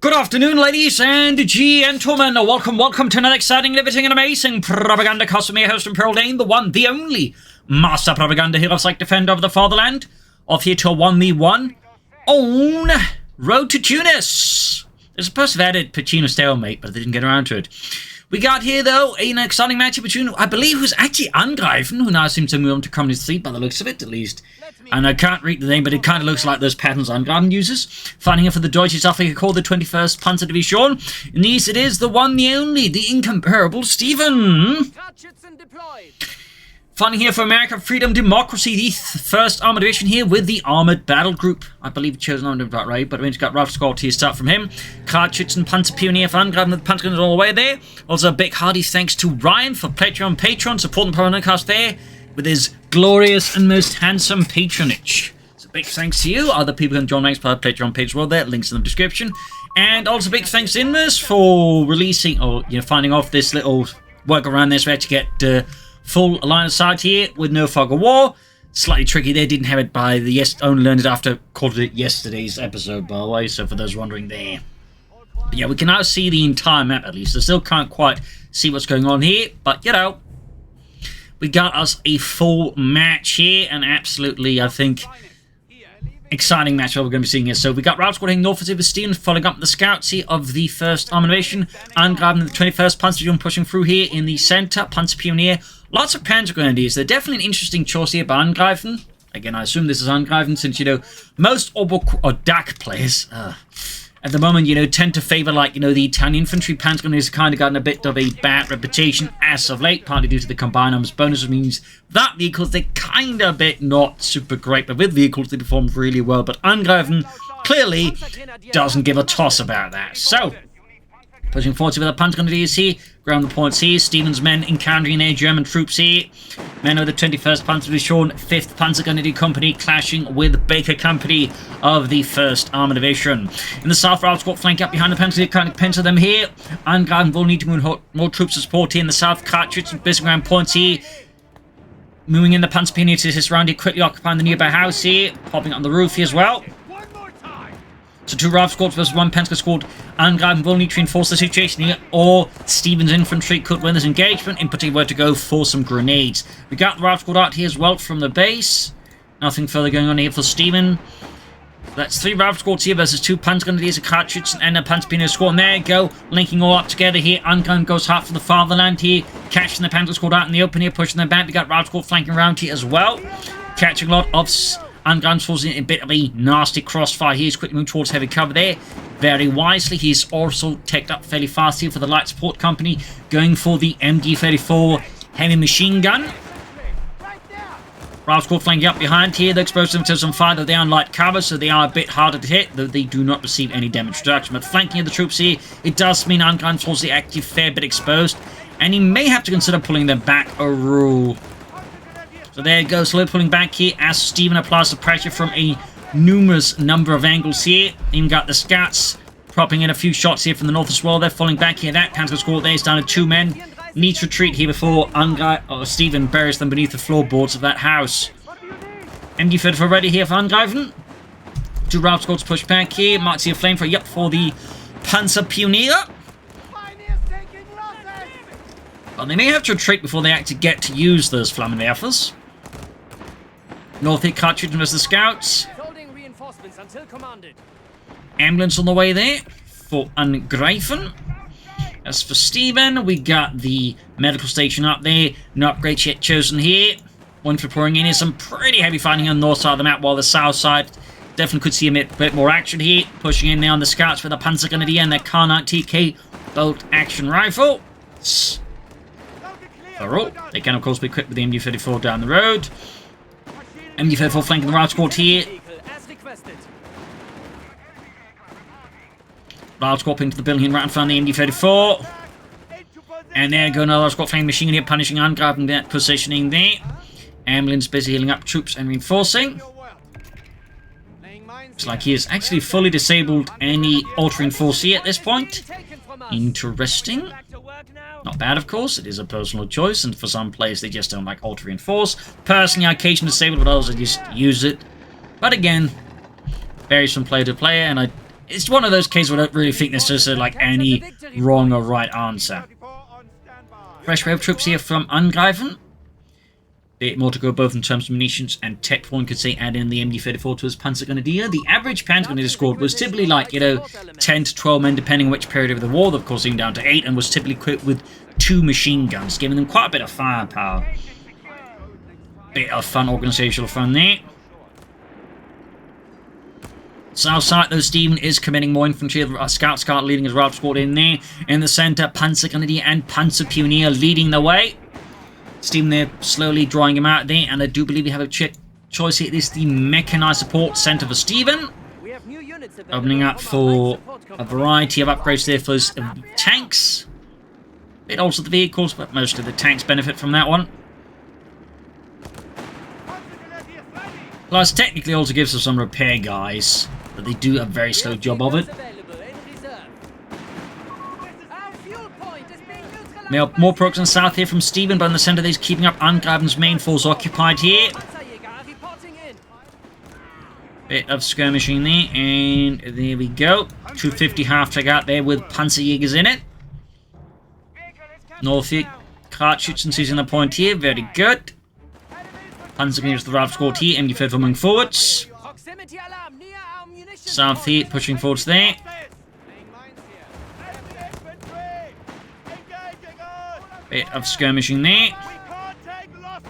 Good afternoon, ladies and gentlemen. Welcome to another exciting, riveting, and amazing Propagandacast with me, host and Pearl Dane, the one, the only master propaganda hero like defender of the fatherland, off here to a 1v1 on Road to Tunis. They're supposed to have added Pacino stalemate, but they didn't get around to it. We got here, though, an exciting matchup between, I believe, who's actually Angreifen, who now seems to move on to Communist Fleet by the looks of it, at least. And I can't read the name, but it kind of looks like those patterns Angreifen uses. Fighting it for the Deutsche Afrika called the 21st Panzer Division. In these, it is the one, the only, the incomparable Stephenn. Fighting here for America, Freedom, Democracy, the first Armored Division here with the Armored Battle Group. I believe it chose an armored about right, but we've got Ralph Scott here start from him. Kartschützen and Panzer Pionier for Angreifen, the Panzer Gunners all the way there. Also a big hearty thanks to Ryan for Patreon, supporting the Propagandacast there with his glorious and most handsome patronage. So big thanks to you. Other people can join ranks by the Patreon page as well there, links in the description. And also big thanks to Inverse for releasing, or finding off this little workaround there so we actually get full line of sight here with no fog of war. Slightly tricky there, didn't have it by the only learned it after called it yesterday's episode, by the way, so for those wondering there. But yeah, we can now see the entire map at least. I still can't quite see what's going on here, but we got us a full match here, and absolutely, I think, exciting match what we're going to be seeing here. So we got Ralph Squad heading north with Stephenn, following up the scouts here of the 1st Armored Division. Angreifen the 21st Panzer Division pushing through here in the centre. Panzer Pionier. Lots of Panzer Grenadiers. They're definitely an interesting choice here by Angreifen. Again, I assume this is Angreifen since, most DAK players at the moment, tend to favour, the Italian infantry. Panzer Grenadiers have kind of gotten a bit of a bad reputation as of late, partly due to the combined numbers bonus, which means that vehicles, they're kind of a bit not super great, but with vehicles, they perform really well. But Angreifen clearly doesn't give a toss about that. So, pushing forward with the Panzer Grenadiers here, ground the points here. Stephenn's men encountering their German troops here. Men of the 21st Panzer Division, 5th Panzer Grenadier Company clashing with Baker Company of the 1st Armored Division. In the south, Ralph Scott flank up behind the Panzer, kind of pincer them here. Angreifen will need to move more troops to support here in the south. Kartschützen and busy ground points here. Moving in the Panzer Pionier to his round here, quickly occupying the nearby house here. Popping on the roof here as well. So 2 Ralph squads versus 1 Panzer squad. Angreifen will need to reinforce the situation here, or Stephenn's infantry could win this engagement, in particular where to go for some grenades. We got the Ralph squad out here as well from the base. Nothing further going on here for Stephenn. That's 3 Ralph squads here versus 2 Panzer Grenadiers, a Kartschützen and a Panzer Pionier squad. And there you go, linking all up together here. Angreifen goes hard for the fatherland here, catching the Panzer squad out in the open here, pushing them back. We got Ralph squad flanking around here as well, catching a lot of Angreifen's falls in a bit of a nasty crossfire. He's quickly moving towards heavy cover there. Very wisely. He's also teched up fairly fast here for the light support company, going for the MD-34 heavy machine gun. Ralph squad flanking up behind here. They're exposed themselves on fire, though they are on light cover, so they are a bit harder to hit, though they do not receive any damage reduction. But flanking of the troops here, it does mean Angreifen's falls are actually a fair bit exposed, and he may have to consider pulling them back a rule. So there it goes, slowly pulling back here as Stephenn applies the pressure from a numerous number of angles here. Even got the scouts propping in a few shots here from the north as well. They're falling back here. That Panzer squad there is down to 2 men. Needs to retreat here before Stephenn buries them beneath the floorboards of that house. MD-34 ready here for Angreifen. 2 Ralph squads push back here. Might see a flamethrower, yep, for the Panzer Pionier. Well, they may have to retreat before they actually get to use those Flammenwerfers. North here, Kartschützen versus the scouts. Ambulance on the way there for Angreifen. As for Stephenn, we got the medical station up there. No upgrades yet chosen here. One for pouring in here. Some pretty heavy fighting on the north side of the map, while the south side definitely could see a bit more action here. Pushing in there on the scouts with a Panzer Grenadier and their Kar-9 bolt action rifle. Thorough. They can, of course, be equipped with the MD-34 down the road. MD-34 flanking the Ralph squad here. Ralph squad into the building right in front of the MD-34. And there go another squad flanking machine gun here, punishing Angreifen that positioning there. Ambulance busy healing up troops and reinforcing. Looks like he has actually fully disabled any altering force here at this point. Interesting. Not bad, of course. It is a personal choice, and for some players, they just don't like altering force. Personally, I occasionally disable it, but others I just use it. But again, varies from player to player, and I It's one of those cases where I don't really think there's just like any wrong or right answer. Fresh wave of troops here from Angreifen. Bit more to go both in terms of munitions and tech. One could say add in the MD-34 to his Panzergrenadier. The average Panzergrenadier squad was typically like, 10 to 12 men depending on which period of the war, of course even down to 8, and was typically equipped with 2 machine guns, giving them quite a bit of firepower. Bit of fun, organisational fun there. South side though, Stephenn is committing more infantry. Scout leading his Ralph squad in there. In the centre, Panzergrenadier and Panzer Pioneer leading the way. Stephenn there slowly drawing him out there, and I do believe we have a choice here. This is the mechanised support centre for Stephenn. Opening up for a variety of upgrades there for his tanks. Bit also the vehicles, but most of the tanks benefit from that one. Plus, technically also gives us some repair guys, but they do a very slow job of it. More progress in south here from Stephenn, but in the centre he's keeping up Angreifen's main force occupied here. Bit of skirmishing there, and there we go. 250 half-track out there with Panzerjägers in it. North here, CoH3 seizing the point here, very good. Panzergrenadiers to the Ralph squad here, MD-34 moving forwards. South here, pushing forwards there. Bit of skirmishing there.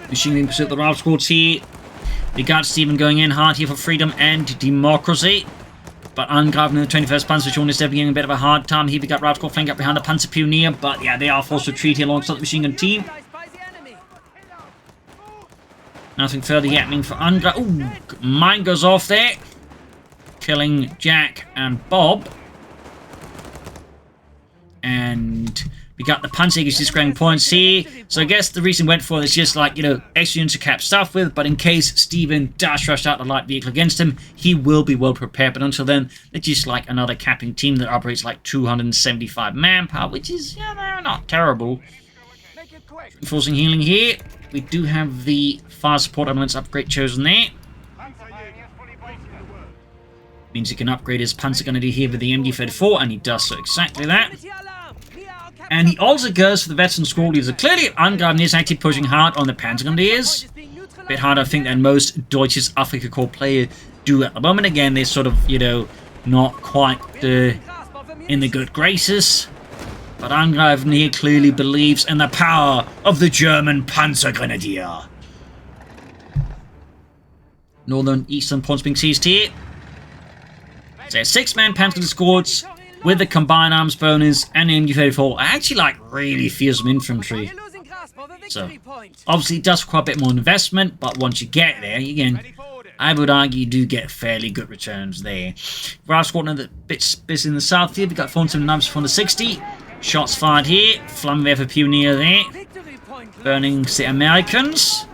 Machine in pursuit of the Ralph squads here. We got Stephenn going in hard here for freedom and democracy. But Angreifen in the 21st Panzer Division is definitely getting a bit of a hard time here. We got Ralph squad flank up behind the Panzer Pioneer, but yeah, they are forced to retreat here alongside the machine gun team. Nothing further happening for Angreifen. Ooh, mine goes off there. Killing Jack and Bob. And we got the Panzerjägers just grabbing points here. So I guess the reason went for it is just like, extra units to cap stuff with. But in case Stephenn does rush out the light vehicle against him, he will be well prepared. But until then, they're just like another capping team that operates like 275 manpower, which is, they're not terrible. Enforcing healing here. We do have the fire support elements upgrade chosen there. Means he can upgrade his Panzergrenadier here with the MD-34, and he does so exactly that. And he also goes for the veteran squad leader. Clearly, Angreifen is actually pushing hard on the Panzergrenadiers. A bit harder, I think, than most Deutsches Afrika Korps players do at the moment. Again, they're sort of, not quite in the good graces. But Angreifen here clearly believes in the power of the German Panzergrenadier. Northern eastern points being seized here. So 6-man Panzergrenadier squads with the combined arms bonus and the MD-34. I actually really feel some infantry. So obviously it does require a bit more investment, but once you get there, again, I would argue you do get fairly good returns there. Ralph squad another bits in the south here. We got 479 for 460. Shots fired here. Flammenwerfer for Pioneer there. Burning the Americans.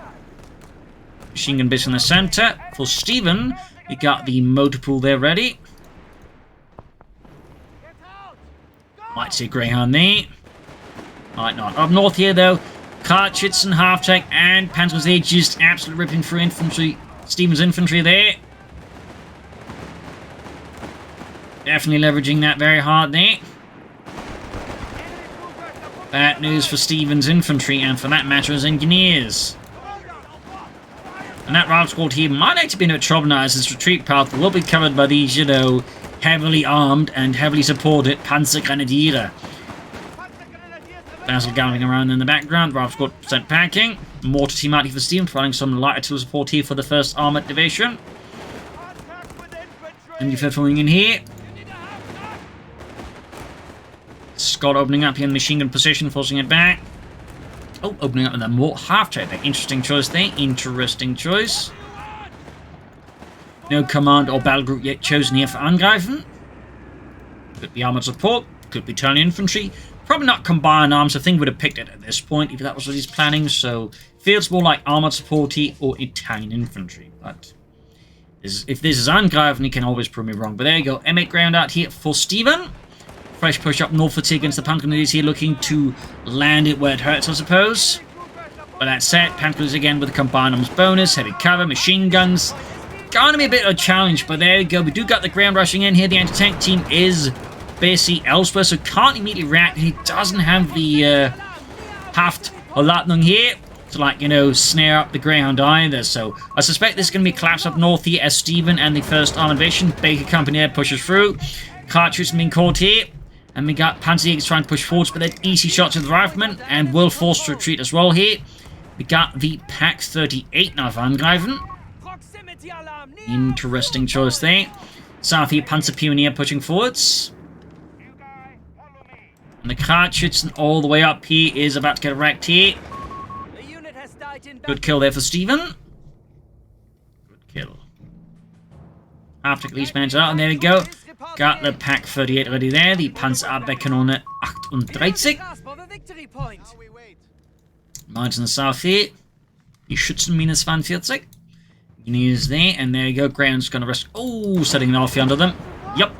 Machine gun bits in the center. For Stephenn, we got the motor pool there ready. Might see Greyhound there. Might not. Up north here though, CoH3 half-track and Panzers there just absolutely ripping through infantry. Stephenn's infantry there. Definitely leveraging that very hard there. Bad news for Stephenn's infantry, and for that matter his engineers. And that Ralph squad here might actually be in a bit of trouble now, as his retreat path will be covered by these, heavily armed and heavily supported Panzergrenadiere. Basil galloping around in the background. Ralph squad sent packing. Mortar team out here for Stephenn, providing some light artillery support here for the 1st Armoured Division. MD-34 falling in here. Scott opening up here in the machine gun position, forcing it back. Oh, opening up with a more half-track there. Interesting choice there. Interesting choice. No command or battle group yet chosen here for Angreifen. Could be armoured support. Could be Italian infantry. Probably not combined arms. I think would have picked it at this point if that was what he's planning. So feels more like armoured supporty or Italian infantry. But if this is Angreifen, he can always prove me wrong. But there you go. M8 ground out here for Stephenn. Fresh push up northwards here against the Panzergrenadiers here, looking to land it where it hurts, I suppose. But that said, Panzergrenadiers again with a combined arms bonus, heavy cover, machine guns. gonna be a bit of a challenge, but there we go. We do got the ground rushing in here. The anti-tank team is basically elsewhere, so can't immediately react. He doesn't have the Haft or Latnung here to, like, you know, snare up the Greyhound either. So I suspect this is going to be collapsed up north here as Stephenn and the 1st Armoured Division Baker Company there pushes through. Cartridge being caught here. And we got Panzerjägers trying to push forwards, but they're easy shots of the riflemen and will force to retreat as well here. We got the Pack 38 now for Angreifen. Interesting choice there. South here, Panzer Pioneer pushing forwards. And the Kratschützen all the way up here is about to get wrecked here. Good kill there for Stephenn. Good kill. After at least managed out, and there we go. Got the Pack 38 ready there. Die Panzerabwehrkanone 38. Margin south here. Die Schützenmine 42. Is there, and there you go. Ground's gonna rest. Oh, setting it off here under them. Yep.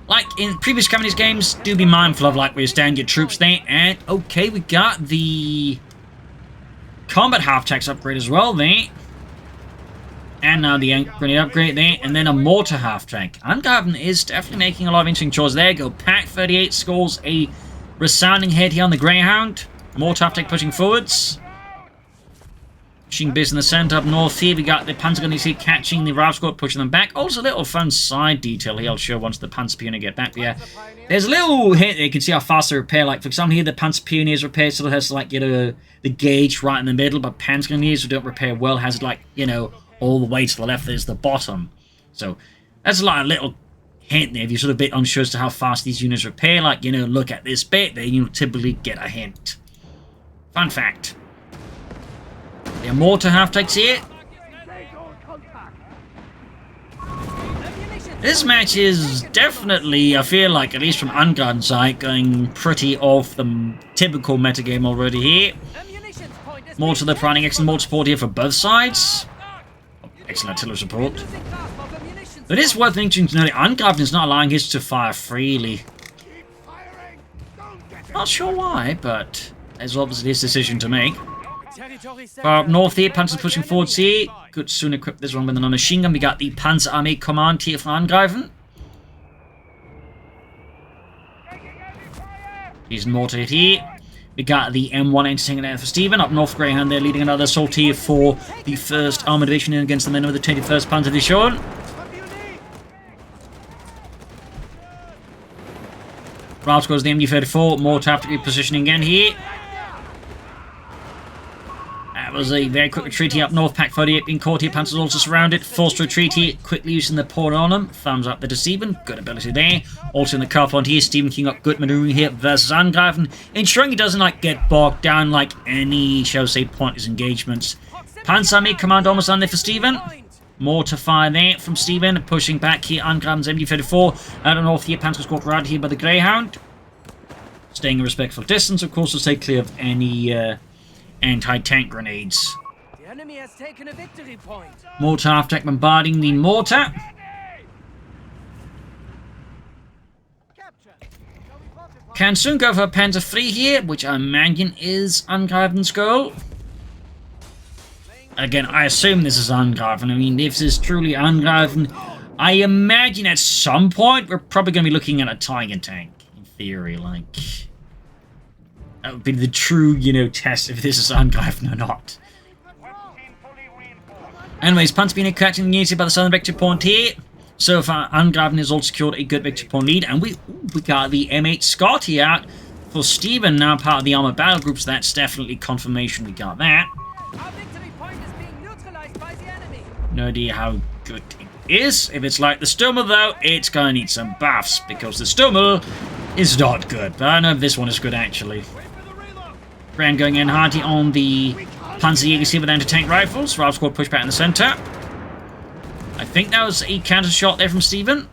Like in previous companies games, do be mindful of like where you stand your troops there. And okay, we got the combat half-tanks upgrade as well there. And now the grenade upgrade there, and then a mortar half-tank. Angreifen is definitely making a lot of interesting choices. There you go. Pack 38 scores a resounding hit here on the Greyhound. Mortar half-tank pushing forwards. Machine base in the center up north here. We got the Panzer Gunners here catching the Rifle Squad, pushing them back. Also a little fun side detail here I'll show once the Panzer Pioneer get back. But yeah, there's a little hint there. You can see how fast they repair. Like, for example, here the Panzer Pioneers repair sort of has, like, you know, the gauge right in the middle, but Panzer Gunners who don't repair well has, like, you know, all the way to the left is the bottom. So that's like a little hint there. If you're sort of a bit unsure as to how fast these units repair, like, you know, look at this bit, then you typically get a hint. Fun fact. The mortar half-tanks here. This match is definitely, I feel like, at least from Angreifen's side, going pretty off the typical metagame already here. Mortar the providing excellent mortar support here for both sides. Excellent artillery support. But it is worth mentioning to know that Angreifen is not allowing his to fire freely. Not sure why, but it's obviously his decision to make. Far up north here, Panzer's pushing forwards here. Could soon equip this one with another machine gun. We got the Panzer Army Command here for Angreifen. He's mortar hit here. We got the M1 anti-tank there for Stephenn. Up north, Greyhound there leading another assault here for the 1st Armoured Division against the men of the 21st Panzer Division. Ralph scores the MG34. More tactical repositioning again here. That was a very quick retreat here up north. Pack 38 being caught here. Panzers also surrounded. Forced retreat here. Quickly using the port on them. Thumbs up the Decisive. Good ability there. Also in the car front here. Stephenn King up good maneuvering here versus Angreifen. Ensuring he doesn't like get bogged down like any, shall we say, pointless engagements. Panzer Army Command almost on there for Stephenn. More to fire there from Stephenn. Pushing back here. Angreifen's MG34. Out of north here. Panzer squad right here by the Greyhound. Staying a respectful distance, of course, to stay clear of any anti-tank grenades. The enemy has taken a victory point. Mortar half-tank bombarding the mortar. Can soon go for a Panzer 3 here, which I imagine is Angreifen's goal. Again, I assume this is Angreifen. I mean, if this is truly Angreifen, I imagine at some point we're probably going to be looking at a Tiger tank. In theory, like, that would be the true, you know, test if this is Angreifen or not. Anyways, Panzer being catching the unity by the southern victory point here. So far, Angreifen has also secured a good victory point lead, and we got the M8 Scotty out for Stephenn, now part of the armored battle group, so that's definitely confirmation we got that. Our victory point is being neutralized by the enemy. No idea how good it is. If it's like the Stummel, though, it's gonna need some buffs, because the Stummel is not good. But I know this one is good, actually. Grand going in hardy on the Panzerjägers here with anti-tank rifles. Rifle squad push back in the center. I think that was a counter shot there from Stephenn.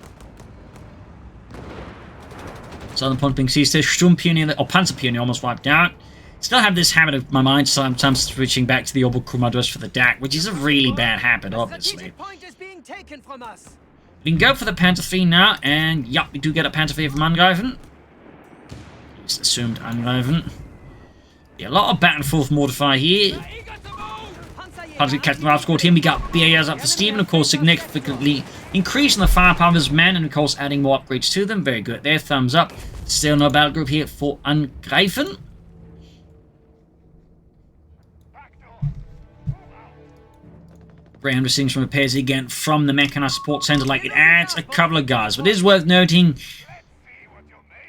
Southern point being seized here. Sturm Pioneer, or Panzer Pioneer almost wiped out. Still have this habit of my mind sometimes switching back to the Oberkommandos for the DAK, which is a really bad habit, obviously. We can go for the Panzer 3 now, and yep, we do get a Panzer 3 from Angreifen. It's assumed Angreifen. Yeah, a lot of back and forth mortar fire here. Panzer Captain Ralph scored here. We got BAS up for Stephenn, of course, significantly increasing the firepower of his men and, of course, adding more upgrades to them. Very good there. Thumbs up. Still no battle group here for Angreifen. Graham receiving some repairs again from the mechanized support center. Like, it adds a couple of guys, but it is worth noting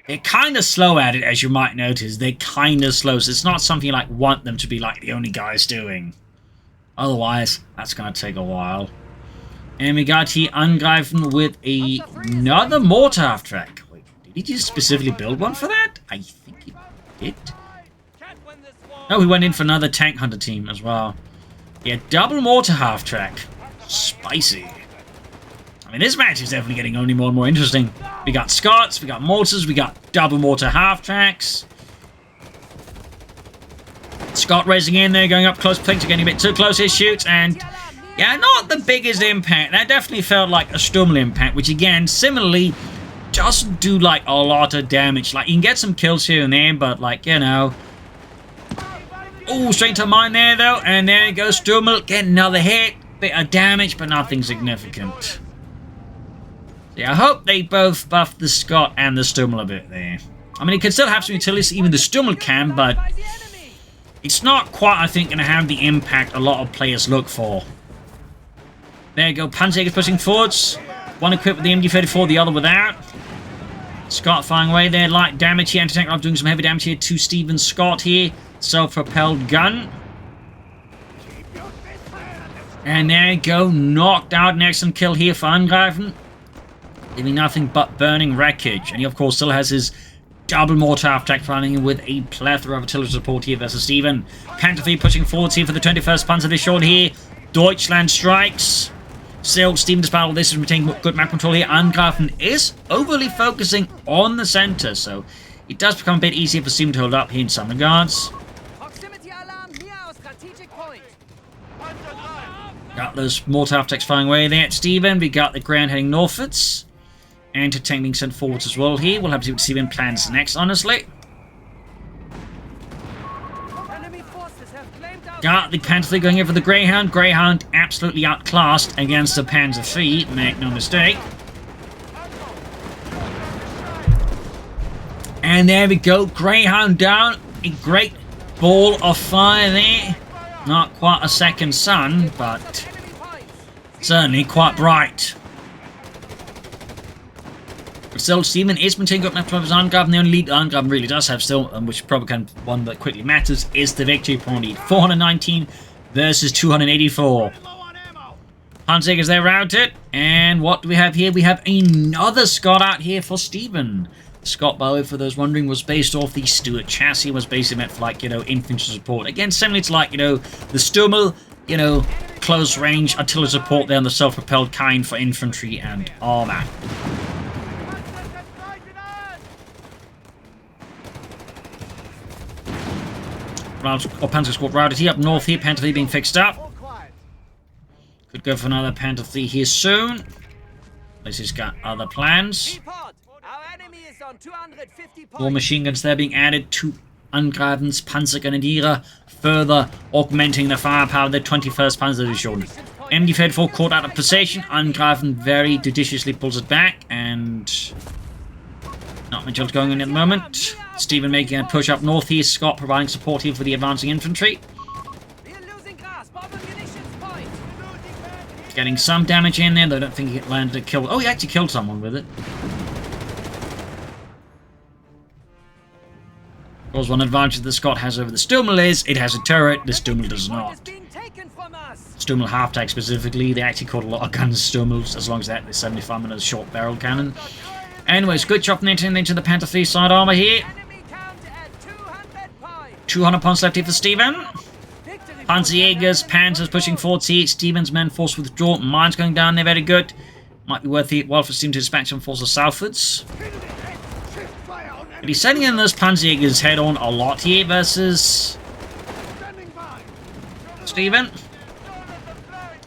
they're kind of slow at it, as you might notice. They're kind of slow, so it's not something you like want them to be like the only guys doing. Otherwise, that's going to take a while. And we got here Angreifen with another mortar half-track. Wait, did he just specifically build one for that? I think he did. No, he went in for another tank hunter team as well. Yeah, double mortar half-track. Spicy. I mean, this match is definitely getting only more and more interesting. We got Scots, we got mortars, we got double mortar half-tracks. Scott racing in there, going up close, Pinks are getting a bit too close, his shoots, and yeah, not the biggest impact. That definitely felt like a Stummel impact, which again, similarly, doesn't do like a lot of damage. Like, you can get some kills here and there, but like, you know. Oh, straight to mine there though, and there goes Stummel, get another hit, bit of damage, but nothing significant. Yeah, I hope they both buff the Scott and the Stummel a bit there. I mean, it can still have some utility, even the Stummel can, but it's not quite, I think, going to have the impact a lot of players look for. There you go, Panzerjäger pushing forwards. One equipped with the MD-34, the other without. Scott firing away there, light damage here. Anti-tank Rob doing some heavy damage here to Stephenn Scott here. Self-propelled gun. And there you go, knocked out. An excellent kill here for Angreifen. Leaving nothing but burning wreckage. And he, of course, still has his double mortar half-track running with a plethora of artillery support here versus Stephenn. Panther 3 pushing forwards here for the 21st Panzer Division here. Deutschland strikes. Still, Stephenn battle. This is retaining good map control here. Angreifen is overly focusing on the center, so it does become a bit easier for Stephenn to hold up here in some regards. Got those mortar half-tracks firing away there at Stephenn. We got the ground heading northwards. Anti-tank being sent forwards as well here. We'll have to see what Stephenn plans next, honestly. Got the Panther 3 going in for the Greyhound. Greyhound absolutely outclassed against the Panzer 3, make no mistake. And there we go, Greyhound down. A great ball of fire there. Not quite a second sun, but certainly quite bright. Still, Stephenn is maintaining up enough to his Angreifen. The only lead Angreifen really does have still, which probably kind of one that quickly matters, is the victory point lead. 419 versus 284. Panzerjägers, they're routed. And what do we have here? We have another Scott out here for Stephenn. Scott, by the way, for those wondering, was based off the Stuart chassis, was basically meant for, like, you know, infantry support. Again, similar to, like, you know, the Stummel, you know, close range artillery support there on the self-propelled kind for infantry and armor. Panzer Squad routed here up north here. Panther 3 being fixed up. Could go for another Panther 3 here soon. This has got other plans. More machine guns there being added to Angreifen's Panzergrenadiere, further augmenting the firepower of the 21st Panzer Division. MD-34 caught out of position. Angreifen very judiciously pulls it back, and not much else going on at the moment. Stephenn making a push up north here. Scott providing support here for the advancing infantry. Getting some damage in there, though I don't think he landed a kill. Oh, he actually killed someone with it. Of course, one advantage the Scott has over the Stummel is it has a turret. The Stummel does not. Stummel half-tack specifically, they actually caught a lot of guns Stummels, as long as that, the 75mm short barrel cannon. Anyways, good job into the Panther 3 side armor here. 200 points left here for Stephenn. Panzerjägers, Panthers pushing forwards here. Stephenn's men forced withdraw. Mines going down there, very good. Might be worth it while for Stephenn to dispatch some forces southwards. But he's sending in those Panzerjägers head on a lot here versus Stephenn.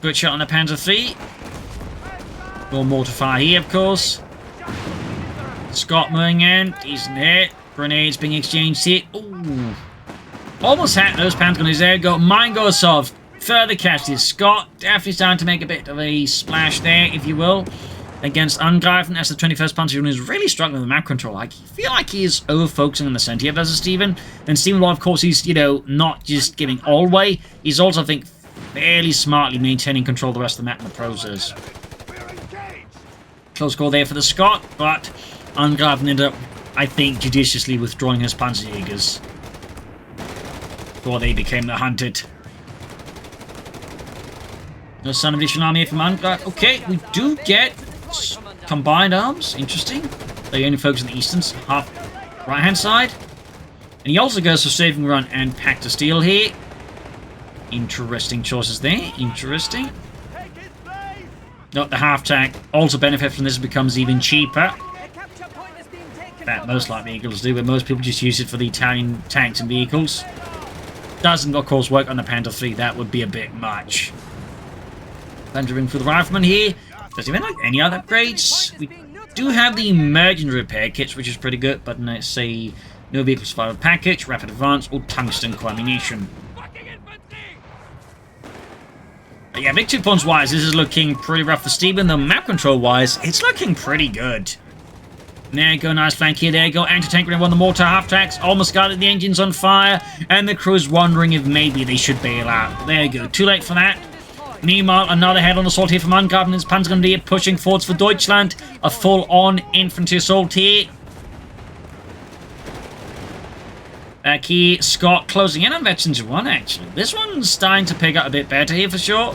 Good shot on the Panther 3. More mortar fire here, of course. Scott moving in. Decent hit. Grenades being exchanged here. Ooh. Almost had those Panther grenades. There you go. Mine goes off. further casualties. Scott definitely starting to make a bit of a splash there, if you will, against Angreifen, as the 21st Panzer Unit is really struggling with the map control. I feel like he is over-focusing on the center here versus Stephenn. Then Stephenn, well, of course, he's, you know, not just giving all away. He's also, I think, fairly smartly maintaining control of the rest of the map in the process. Close call there for the Scot, but Angreifen ended up, I think, judiciously withdrawing his Panzerjägers before they became the hunted. No sign of additional army here from Angreifen. Okay, we do get combined arms. Interesting. They only focus on the eastern half right-hand side. And he also goes for Saving Run and Pact of Steel here. Interesting choices there. Interesting. Not the half-tank. Also benefit from this becomes even cheaper. That most light vehicles do, but most people just use it for the Italian tanks and vehicles. Doesn't, of course, work on the Panther 3. That would be a bit much. Thundering through the rifleman here. Does he have like any other upgrades? We do have the emergency repair kits, which is pretty good, but let's say no vehicle survival package, rapid advance, or tungsten ammunition. But yeah, victory points wise, this is looking pretty rough for Stephenn, though map control wise, it's looking pretty good. There you go, nice flank here, there you go, anti-tank grenade, one of the mortar half-tracks, almost got it, the engine's on fire, and the crew's wondering if maybe they should bail out. There you go, too late for that. Meanwhile, another head-on assault here from Angreifen and his Panzergrenadier pushing forwards for Deutschland. A full-on infantry assault here. Back here, Scott closing in on Veterans 1, actually. This one's starting to pick up a bit better here for sure.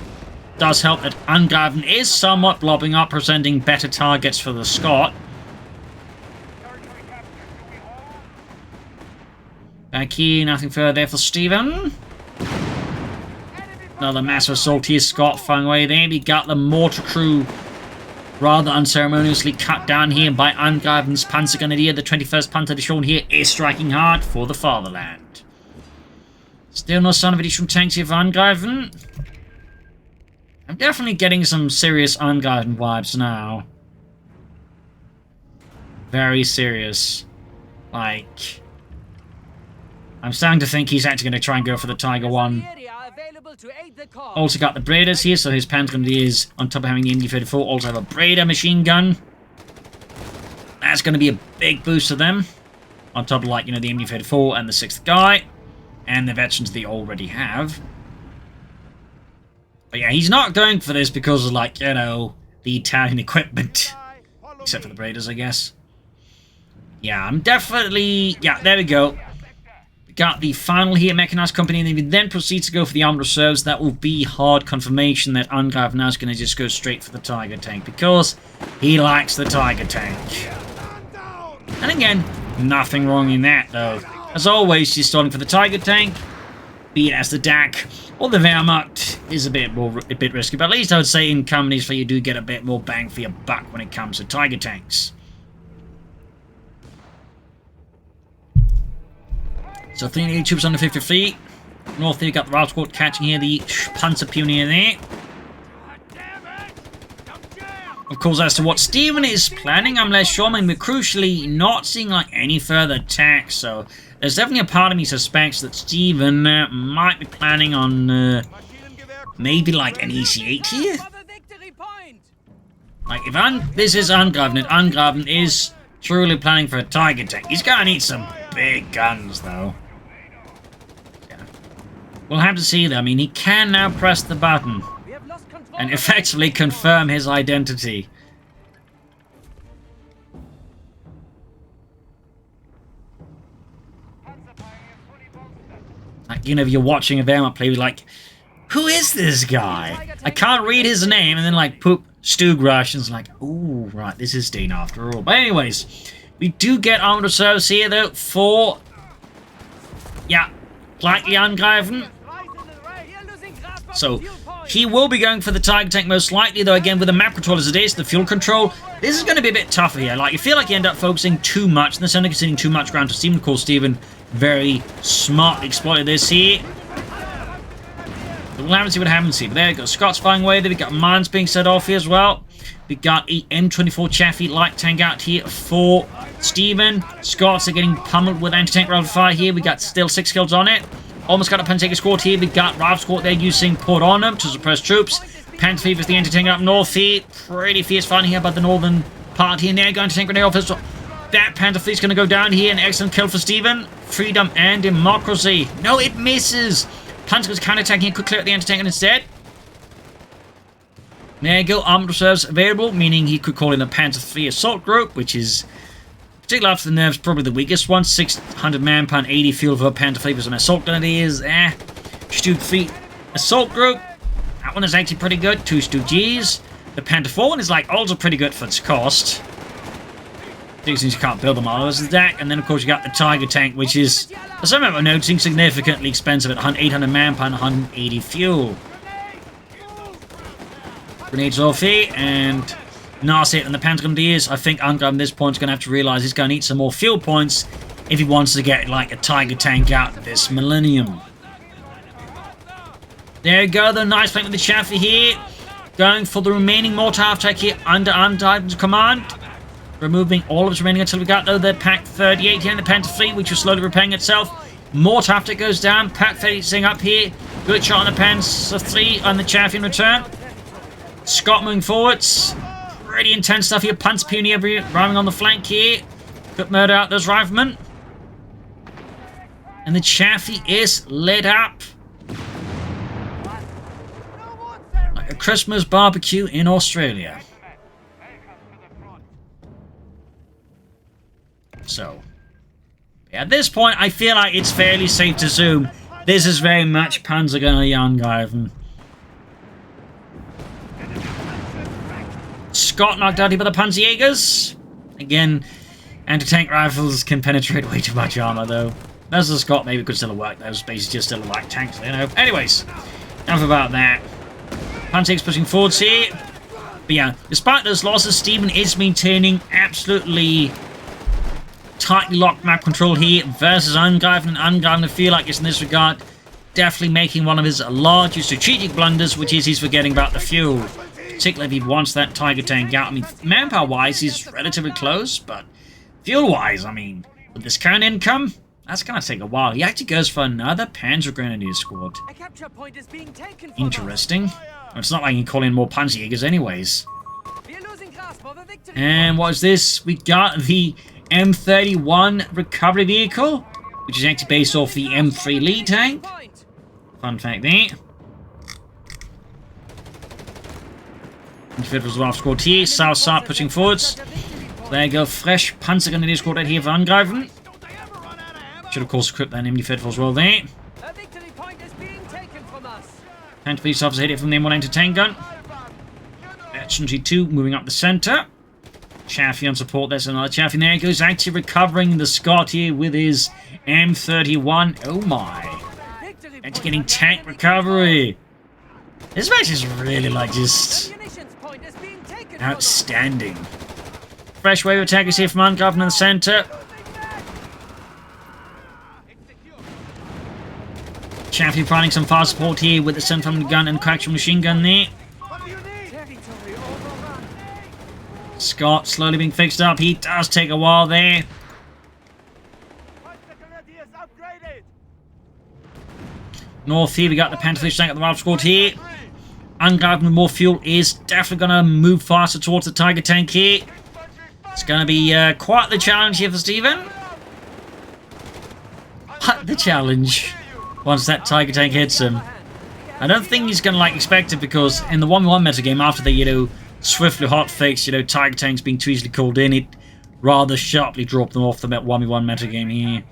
Does help that Angreifen is somewhat blobbing up, presenting better targets for the Scott. Back here, nothing further there for Stephenn. Another massive assault here, Scott firing away there. We got the mortar crew rather unceremoniously cut down here by Angreifen's Panzergrenadier. The 21st Panther Division here is striking hard for the fatherland. Still no sign of additional tanks here for Angreifen. I'm definitely getting some serious Angreifen vibes now. Very serious. Like, I'm starting to think he's actually going to try and go for the Tiger 1. Also got the Braders here, so his Panzergrenadiers, on top of having the MD-34, also have a Brader machine gun. That's going to be a big boost to them. On top of, like, you know, the MD-34 and the 6th guy. And the veterans they already have. But yeah, he's not going for this because of, like, you know, the Italian equipment. Except for the Braders, I guess. Yeah, I'm definitely... Yeah, there we go. Got the final here, Mechanized Company, and if he then proceeds to go for the Armed Reserves, that will be hard confirmation that Angreifen now is going to just go straight for the Tiger Tank, because he likes the Tiger Tank. And again, nothing wrong in that, though. As always, she's starting for the Tiger Tank, be it as the DAK or the Wehrmacht is a bit risky, but at least I would say in companies where you do get a bit more bang for your buck when it comes to Tiger Tanks. So 380 troops under 53. North here, got the Route Squad catching here the Panzer Pioneer there. Of course, as to what Stephenn is planning, I'm less sure. I mean, we're crucially not seeing like any further attacks, so there's definitely a part of me suspects that Stephenn might be planning on maybe like an EC8 here. Like, if this is Angreifen, and Angreifen is truly planning for a Tiger Tank, he's gonna need some big guns, though. We'll have to see, though. I mean, he can now press the button and effectively confirm his identity. Like, you know, if you're watching a Wehrmacht play, you're like, who is this guy? I can't read his name, and then, like, poop, Stugrush, and it's like, ooh, right, this is Dean after all. But anyways, we do get Armed Reserves here, though, for... Yeah, likely Angreifen. So, he will be going for the Tiger Tank most likely, though again, with the map control as it is, the fuel control, this is going to be a bit tougher here. Like, you feel like you end up focusing too much, and they're certainly conceding too much ground to Stephenn. Of course, Stephenn very smartly exploited this here. We'll have to see what happens here. But there we go, Scott's flying away there, we've got mines being set off here as well. We've got a M24 Chaffee light tank out here for Stephenn. Scots are getting pummeled with anti-tank rifle fire here. We got still 6 kills on it. Almost got a Panzer squad here. We got Ralph squad there using Port Arnhem to suppress troops. Panther is the anti-tank up north here. Pretty fierce fighting here by the northern part here. Now going to tank grenade office. That Panther fleet's going to go down here. An excellent kill for Stephenn. Freedom and democracy. No, it misses. Panther goes counter-attacking here. Could clear out the anti-tank instead. There you go. Armored reserves available, meaning he could call in a Panther 3 assault group, which is, particularly after the nerves, probably the weakest one. 600 manpower, 80 fuel for Panther 3 as an assault grenadiers. Stu 3 assault group. That one is actually pretty good. 2 Stu Gs. The Panther 4 one is like also pretty good for its cost. These things you can't build them all as the DAK. And then of course you got the Tiger tank, which is, as I remember noticing, significantly expensive at 800 manpower and 180 fuel. Grenades off here, and nasty and the Panther Grenadiers. I think Angreifen at this point is going to have to realise he's going to need some more fuel points if he wants to get like a Tiger tank out of this millennium. There you go, the nice flank with the Chaffee here. Going for the remaining mortar attack here under Angreifen's command. Removing all of its remaining until we got though the Pack 38 here in the Panther 3, which is slowly repairing itself. Mortar after goes down. Pack 38 up here. Good shot on the Panther 3 on the Chaffee in return. Scott moving forwards. Pretty intense stuff here. Panther Pioneer arriving on the flank here. Could murder out those riflemen. And the Chaffee is lit up. Like a Christmas barbecue in Australia. So, at this point, I feel like it's fairly safe to assume this is very much Panzergunner Angreifen. Scott knocked out here by the Panzerjägers. Again, anti-tank rifles can penetrate way too much armor, though. As the Scott maybe could still work. Those basically just still like tanks, you know. Anyways, enough about that. Panzerjägers pushing forwards here. But yeah, despite those losses, Stephenn is maintaining absolutely tightly locked map control here versus Angreifen. And Angreifen, I feel like it's in this regard definitely making one of his largest strategic blunders, which is he's forgetting about the fuel. Particularly if he wants that Tiger tank out. I mean, manpower-wise, he's relatively close, but fuel-wise, I mean, with this current income, that's going to take a while. He actually goes for another Panzer Grenadier squad. A capture point is being taken from Interesting. Well, it's not like he can call in more Panzerjägers anyways. We are losing grasp of a victory. And what is this? We got the M31 recovery vehicle, which is actually based off the M3 lead tank. Fun fact there. Infantry Ralph squad here, south side pushing forwards. There you go, fresh Panzer Grenadier squad right here for Angreifen. Should of course equip that infantry as well there. A victory point is being taken from us. And police officer hit it from the M1 anti-tank gun. Infantry 2 moving up the centre. Chaffee on support, there's another Chaffee. There he goes, actually recovering the Scott here with his M31. Oh my. Actually getting tank recovery. This match is really like just outstanding. Fresh wave of attackers here from Angreifen in the centre. Chaffee finding some fast support here with the center gun and coaxial machine gun there. Scott slowly being fixed up. He does take a while there. North here we got the Panther tank at the Ralph squad here. Angreifen with more fuel is definitely going to move faster towards the Tiger tank here. It's going to be quite the challenge here for Stephenn. But the challenge, once that Tiger tank hits him, I don't think he's going to like expect it, because in the 1v1 metagame, after they, swiftly hotfix, Tiger tanks being too easily called in, it rather sharply dropped them off the 1v1 metagame here.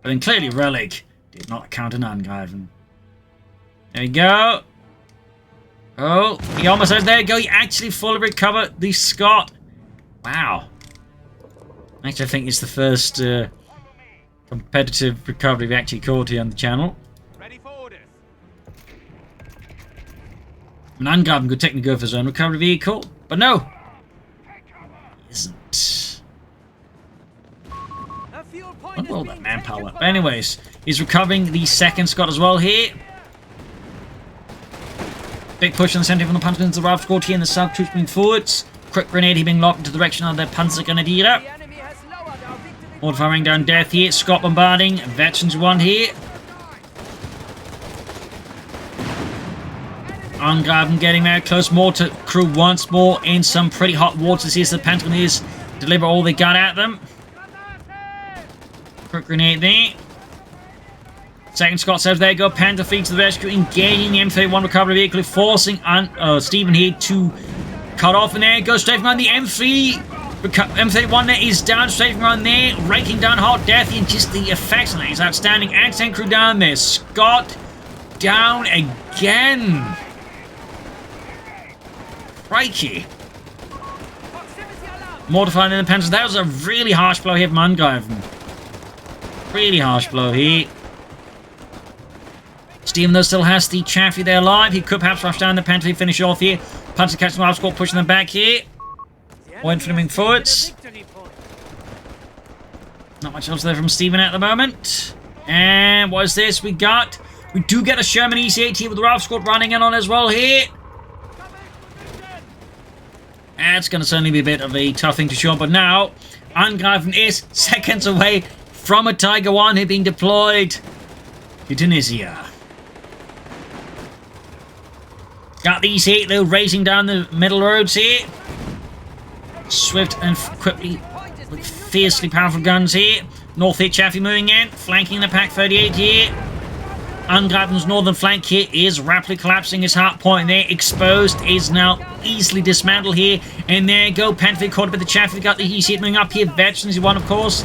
But then clearly Relic did not count an Angreifen. There you go. Oh, he almost has. There you go. He actually fully recovered the Scott. Wow. Actually, I think it's the first competitive recovery we've actually caught here on the channel. Ready for orders. And Angreifen could technically go for his own recovery vehicle, but no. He isn't. I wonder all that manpower. But anyways, he's recovering the second Scott as well here. Big push in the centre from the Panzer into the Ralph squad here in the south, troops moving forwards. Quick grenade here being locked into the direction of their Panzer Grenadier. Mortar firing down death here. Scott bombarding. Veterans 1 here. Angreifen getting very close. Mortar crew once more in some pretty hot waters here. So the Pentagoners deliver all they got at them. Quick grenade there. Second Scott says, there you go. Panther fleet to the rescue, engaging the M31 recovery vehicle, forcing Stephenn here to cut off. And there it goes, strafing around the M31 there is down, strafing around there, raking down hot death, and just the effects on that is outstanding. Anti-tank crew down there. Scott down again. Crikey. Mortifying the Panthers. That was a really harsh blow here from Angreifen. Really harsh blow here. Stephenn, though, still has the Chaffee there alive. He could perhaps rush down the Panther to finish off here. Panther catching the squad, pushing them back here. Or Infantry moving forwards. Not much else there from Stephenn at the moment. And what is this? We do get a Sherman EC8 here with the Ralph squad running in on as well here. That's going to certainly be a bit of a tough thing to show, but now Angreifen is seconds away from a Tiger 1 here being deployed to Tunisia. Got the EC8 though racing down the middle roads here. Swift and quickly with fiercely powerful guns here. North here, Chaffee moving in, flanking the Pack 38 here. Angreifen's northern flank here is rapidly collapsing. His hard point there exposed is now easily dismantled here. And there you go, Panther caught up with the Chaffee. Got the EC8 moving up here. Veterans one, of course,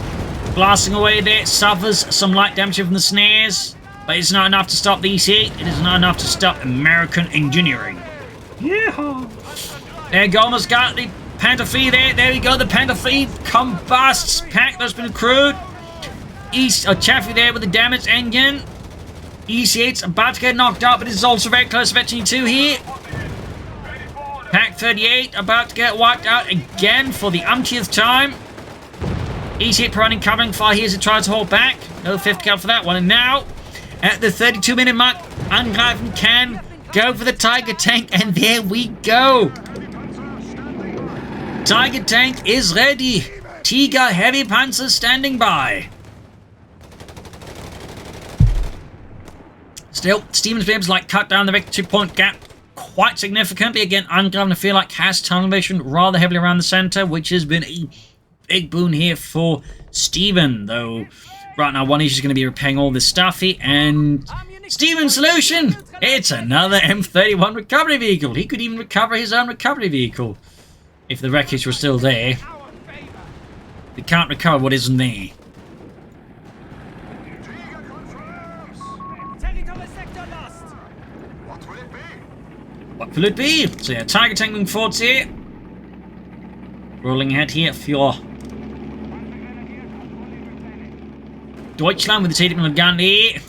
blasting away there. Suffers some light damage from the snares, but it's not enough to stop the EC8. It is not enough to stop American engineering. Yeah. There you go, almost got the Panther Fleet there. There we go, the Panther Fleet combusts. Pack that's been accrued. Chaffee there with the damaged engine. EC8's about to get knocked out, but it's also very close to Veteran 2 here. Pack 38 about to get wiped out again for the umpteenth time. EC8 providing covering fire here as it tries to hold back. No 50 cal for that one. And now, at the 32-minute mark, Angreifen can go for the Tiger tank, and there we go. Tiger tank is ready. Tiger heavy panzer standing by. Still, Stephenn's been able to cut down the victory point gap quite significantly. Again, Angreifen, I feel like, has tunnel vision rather heavily around the center, which has been a big boon here for Stephenn. Though, right now, one issue is going to be repairing all this stuff here. And Stephenn's solution! It's another M31 recovery vehicle. He could even recover his own recovery vehicle if the wreckage was still there. He can't recover what isn't there. What will it be? So yeah, Tiger tank moving forwards here. Rolling ahead here for Deutschland with the T-Diplomat gun here.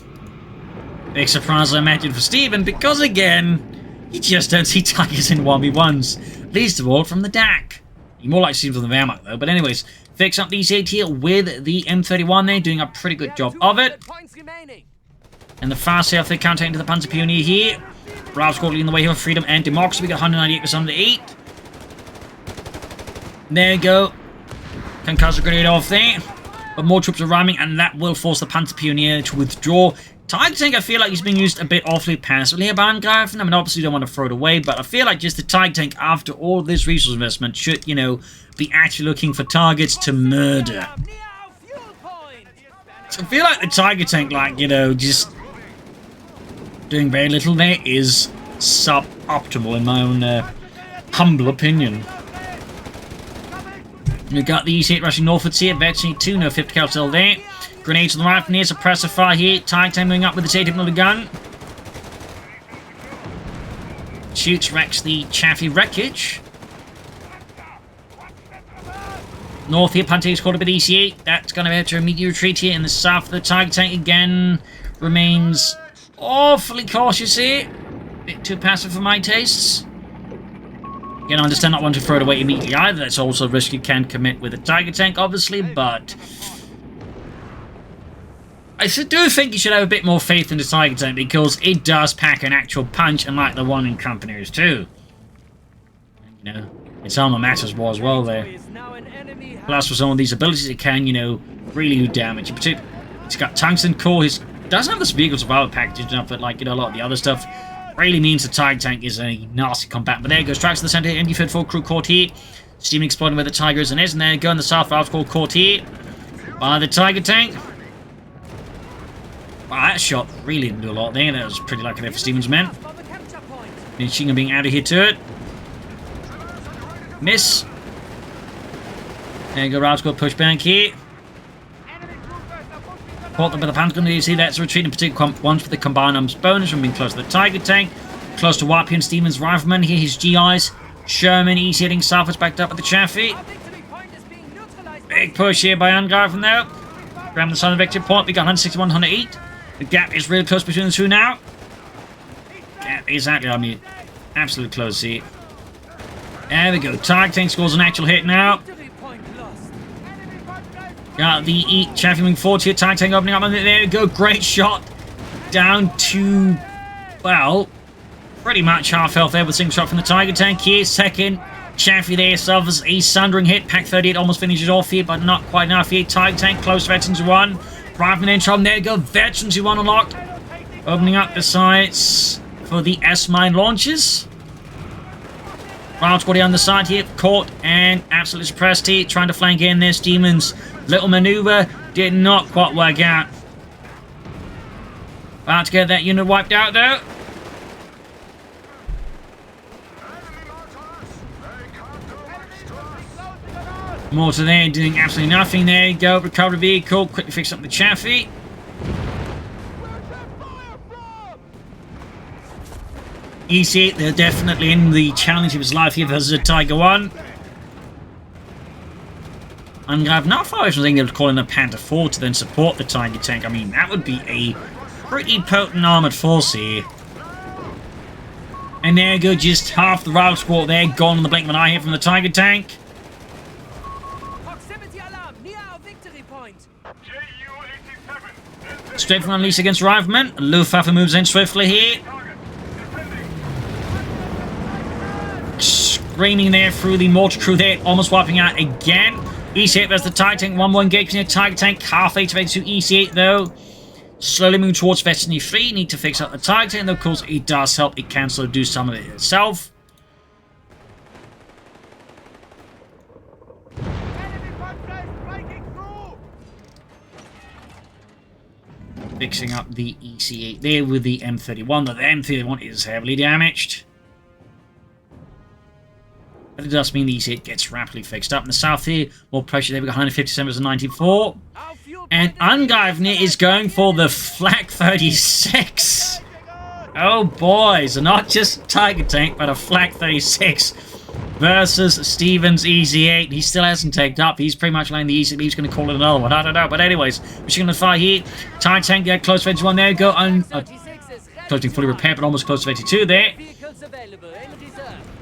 Big surprise, I imagine, for Stephenn, because again, you just don't see Tigers in 1v1s. Least of all from the DAK. You more likely see them from the Wehrmacht though. But anyways, fix up the EC8 here with the M31 there, doing a pretty good job of it. And the fast south they counter into the Panzer Pioneer here. Bravo squad leading the way here for freedom and democracy. We got 198% of the 8. There you go. Concussive grenade off there. But more troops are arriving, and that will force the Panzer Pioneer to withdraw. Tiger tank, I feel like he's being used a bit awfully passively here by Angreifen. I mean, obviously, you don't want to throw it away, but I feel like just the Tiger tank, after all this resource investment, should, you know, be actually looking for targets to murder. So I feel like the Tiger tank, like, you know, just doing very little there is suboptimal in my own humble opinion. We've got the EC8 rushing northwards here. Veteran 2, no 50 cal still there. Grenades on the right from here, suppressor fire here. Tiger tank moving up with the T-Diplomat gun. Shoots, wrecks the Chaffee wreckage. North here, Panter's caught up with EC8. That's going to be able to immediately retreat here in the south. The Tiger tank again remains awfully cautious here. Bit too passive for my tastes. Again, I understand not wanting to throw it away immediately either. That's also a risk you can commit with a Tiger tank, obviously, but I do think you should have a bit more faith in the Tiger tank, because it does pack an actual punch, unlike the one in Companies too. You know, its armor matters more as well there. Plus, for some of these abilities, it can, you know, really do damage. It's got tungsten core. It doesn't have this vehicle survival package enough, but like, you know, a lot of the other stuff. really means the Tiger tank is a nasty combat. But there goes, strikes to the center, MD-34 crew caught here. Steam exploding where the Tiger is and is, and there go in the south, route called caught here by the Tiger tank. Wow, that shot really didn't do a lot there. That was pretty lucky there for Stephen's men. Machine gun being added here to it. Miss. There you go, route called push back here. Caught them with the panzer gun. You see that's a retreat in particular ones with the combined arms bonus from being close to the Tiger tank. Close to Wappy and Stephen's riflemen. Here his GIs. Sherman, he's hitting southwards, backed up at the Chaffee. Big push here by Angreifen though. Grab the southern victory point. We got 161, 108. The gap is really close between the two now. Yeah, exactly. I mean, absolutely close here. There we go. Tiger tank scores an actual hit now. Got the Chaffee moving forward here. Tiger tank opening up. And there we go. Great shot. Down to, well, pretty much half health there with a single shot from the Tiger tank here. Second, Chaffee there suffers a sundering hit. Pack 38 almost finishes off here, but not quite enough here. Tiger tank close to Veterans 1. Rifleman in trouble. There you go. Veterans 1 unlocked. Opening up the sights for the S-mine launches. Round squad on the side here. Caught and absolutely suppressed here. Trying to flank in this Demons. Little maneuver did not quite work out. About to get that unit wiped out though. Mortar there doing absolutely nothing. There you go. Recover the vehicle. Quickly fix up the Chaffee. EC8, they're definitely in the challenge of his life here versus a Tiger 1. Angreifen not far away from thinking of calling a Panther 4 to then support the Tiger tank. I mean, that would be a pretty potent armoured force here. And there you go, just half the rival squad there, gone on the blink of an eye here from the Tiger tank. Stephenn unleashed against Rifleman. Luftwaffe moves in swiftly here. Screaming there through the mortar crew there, almost wiping out again. EC8 versus the Tiger tank, 1-1 engagement here. Tiger tank, half 8 to 82 EC8 though. Slowly moving towards Destiny 3. Need to fix up the Tiger tank, though of course it does help. It can sort of do some of it itself. Fixing up the EC8 there with the M31, though the M31 is heavily damaged. But it does mean the EC8 gets rapidly fixed up. In the south here, more pressure there. We've got 157 versus 94. And Angreifen is going for the Flak 36. Oh boy, so not just Tiger tank, but a Flak 36 versus Stephen's EC8. He still hasn't taken up. He's pretty much laying the EC8. He's going to call it another one. I don't know. But anyways, machine gun fire here. Tiger tank, get close to 81 there. Go on. Close to fully repaired, but almost close to 82 there.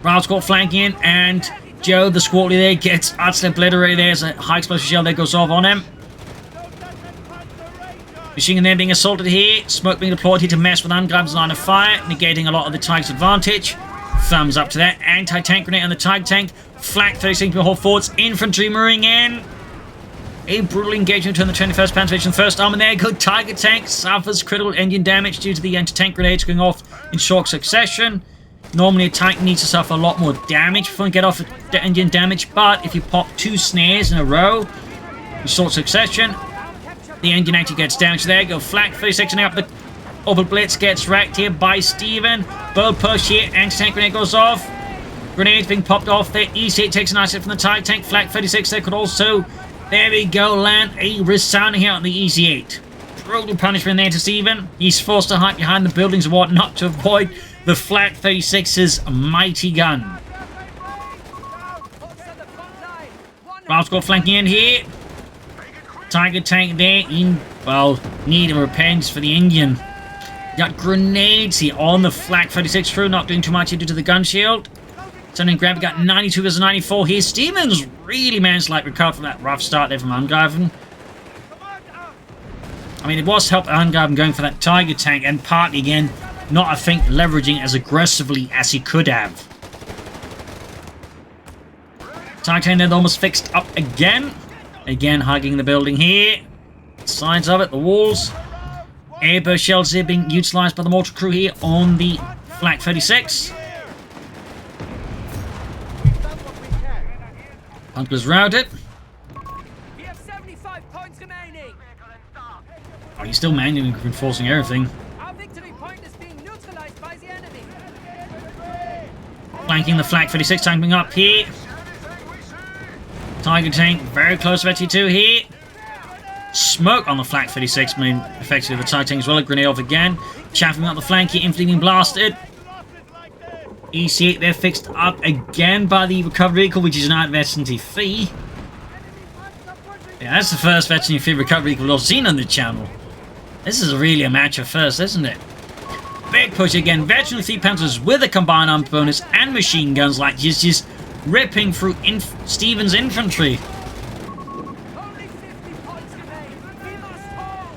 Round squad flanking in, and Joe, the squad there, gets utterly obliterated. There's a high explosive shell that goes off on him. Machine gun there being assaulted here. Smoke being deployed here to mess with Angreifen's line of fire, negating a lot of the Tiger's advantage. Thumbs up to that. Anti-tank grenade on the Tiger tank. Flak 36 to hold forwards. Infantry moving in. A brutal engagement on the 21st Panzer Division 1st Armour there. Good Tiger tank suffers critical engine damage due to the anti-tank grenades going off in short succession. Normally a tank needs to suffer a lot more damage before you get off the engine damage, but if you pop 2 snares in a row in short succession, the engine actually gets damaged. There you go. Flak 36 up the Opel Blitz gets wrecked here by Stephenn. Bold push here. Anti-tank grenade goes off. Grenades being popped off there. EC8 takes a nice hit from the Tiger tank. Flak 36 there could also, there we go, land a resounding hit on the EC8. Brutal punishment there to Stephenn. He's forced to hide behind the buildings and whatnot to avoid the Flak 36's mighty gun. Round squad flanking in here. Tiger tank there in, well, need of repairs for the Indian. Got grenades here on the Flak 36 crew, not doing too much here due to the gun shield. Sending grab, got 92 versus 94 here. Stephenn's really managed to recover from that rough start there from Angreifen. I mean, it was help Angreifen going for that Tiger tank, and partly again, not, I think, leveraging as aggressively as he could have. Tiger tank then almost fixed up again. Again, hugging the building here. Sides of it, the walls. Airburst shells here being utilised by the mortar crew here on the Flak 36. Huntler's routed. We have 75 points remaining. Oh, he's still manning and reinforcing everything. Our victory point is being neutralized by the enemy. Flanking the Flak 36, tanking up here. Tiger tank very close to FT2 here. Smoke on the Flak 36, main effectively the Tiger tank as well. A grenade off again. Chaffing up the flank here, infantry being blasted. EC8 they're fixed up again by the recovery vehicle, which is now at Veteran 3. Yeah, that's the first Veteran 3 recovery vehicle we've seen on the channel. This is really a match of first, isn't it? Big push again. Veteran 3 Panthers with a combined arm bonus and machine guns like just ripping through Stephenn's infantry. Only 50 points remain. We must hold.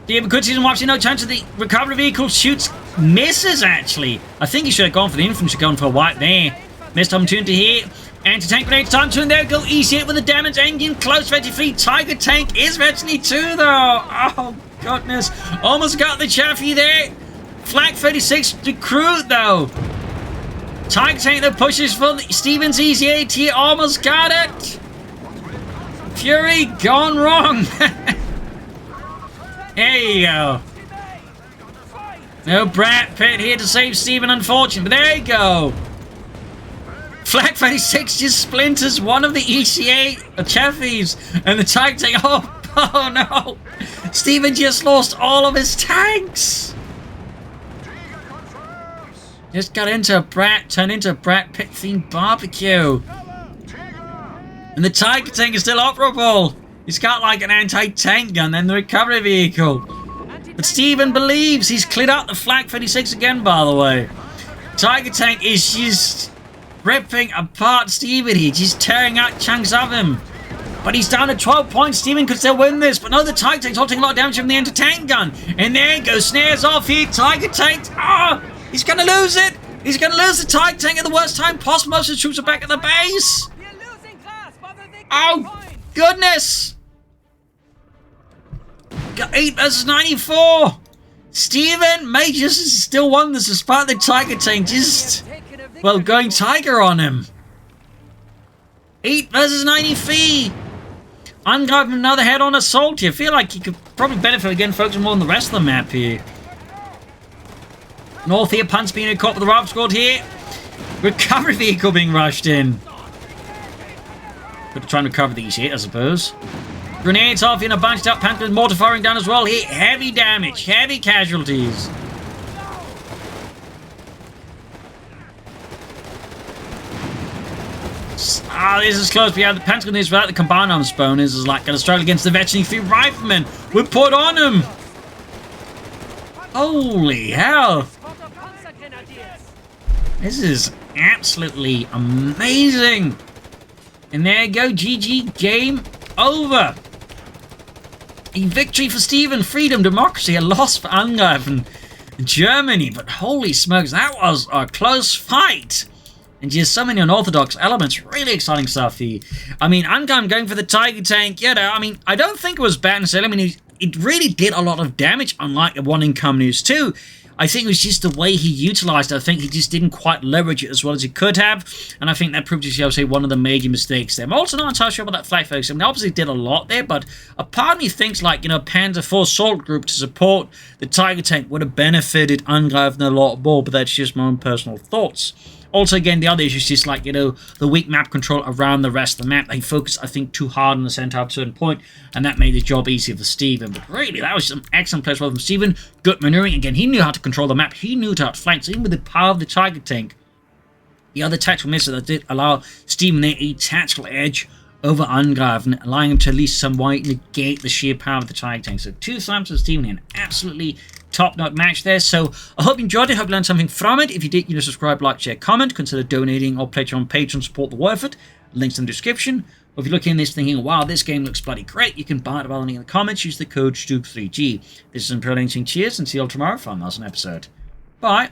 Yeah, but good season watching, no chance of the recovery vehicle shoots, misses actually. I think he should have gone for the infantry, gone for a wipe there. Missed opportunity here. Anti-tank grenade time to, and there we go. EC8 with a damaged engine, close to 3. Tiger tank is Veteran 2 though. Oh goodness, almost got the Chaffee there. Flak 36 recruit though. Tiger tank that pushes for Stephenn's EC8 here, almost got it. Fury gone wrong. There you go. No Brat Pit here to save Stephenn, unfortunately, but there you go. Flak 36 just splinters one of the EC8 Chaffees, and the Tiger tank. Oh no! Stephenn just lost all of his tanks. Just got into a Brat, turned into a Brat Pit themed barbecue. And the Tiger tank is still operable. He's got like an anti-tank gun and the recovery vehicle. But Stephenn believes he's cleared out the Flak 36 again, by the way. Tiger tank is just ripping apart Stephenn here, just tearing out chunks of him. But he's down to 12 points. Stephenn could still win this. But no, the Tiger tank's taking a lot of damage from the anti-tank gun. And there it goes, snares off here. Tiger tank. Ah! He's going to lose it. He's going to lose the Tiger tank at the worst time possible. Most of the troops are back at the base. We're losing grasp of the victory Oh, point. goodness. Got 8 versus 94. Stephenn may just still won this despite the Tiger tank just, well, going Tiger on him. 8 versus 93. Angreifen another head-on assault here. I feel like he could probably benefit again, focusing more on the rest of the map here. North here, Punch being caught with the Raft Squad here. Recovery vehicle being rushed in. Could try and recover the EC8, I suppose. Grenades off in a bunched up Panther, mortar firing down as well here. Heavy damage, heavy casualties. This is close. We have the Pentagon is without the combined arms bonus is like going to struggle against the Veteran 3 Riflemen. We're put on him. Holy hell. This is absolutely amazing. And there you go. GG. Game over. A victory for Stephenn. Freedom, democracy. A loss for Angreifen. Germany. But holy smokes, that was a close fight. And just so many unorthodox elements. Really exciting stuff here. I mean, Angreifen going for the Tiger tank. You know, I mean, I don't think it was bad necessarily. I mean, it really did a lot of damage, unlike the one in News 2. I think it was just the way he utilized it. I think he just didn't quite leverage it as well as he could have. And I think that proved to be, I would say, one of the major mistakes there. I'm also not entirely sure about that Flak 36. I mean, obviously did a lot there, but a part of me thinks, like, you know, Panzer IV Assault Group to support the Tiger tank would have benefited Angreifen a lot more, but that's just my own personal thoughts. Also, again, the other issue is just like, you know, the weak map control around the rest of the map. They focused, I think, too hard on the center at a certain point, and that made the job easier for Stephenn. But really, that was some excellent plays from Stephenn. Good maneuvering. Again, he knew how to control the map. He knew how to flank. So even with the power of the Tiger tank, the other tactical missile that did allow Stephenn there a tactical edge over Angreifen, allowing him to at least somewhat negate the sheer power of the Tiger tank. So 2 slams for Stephenn here. An absolutely top-notch match there. So I hope you enjoyed it. Hope you learned something from it. If you did, you know, subscribe, like, share, comment. Consider donating or pledging on Patreon. Support the work of it. Links in the description. Or if you're looking at this thinking, wow, this game looks bloody great, you can buy it by the link in the comments. Use the code STUP3G. This is Imperial Cheers, and see you all tomorrow for another episode. Bye.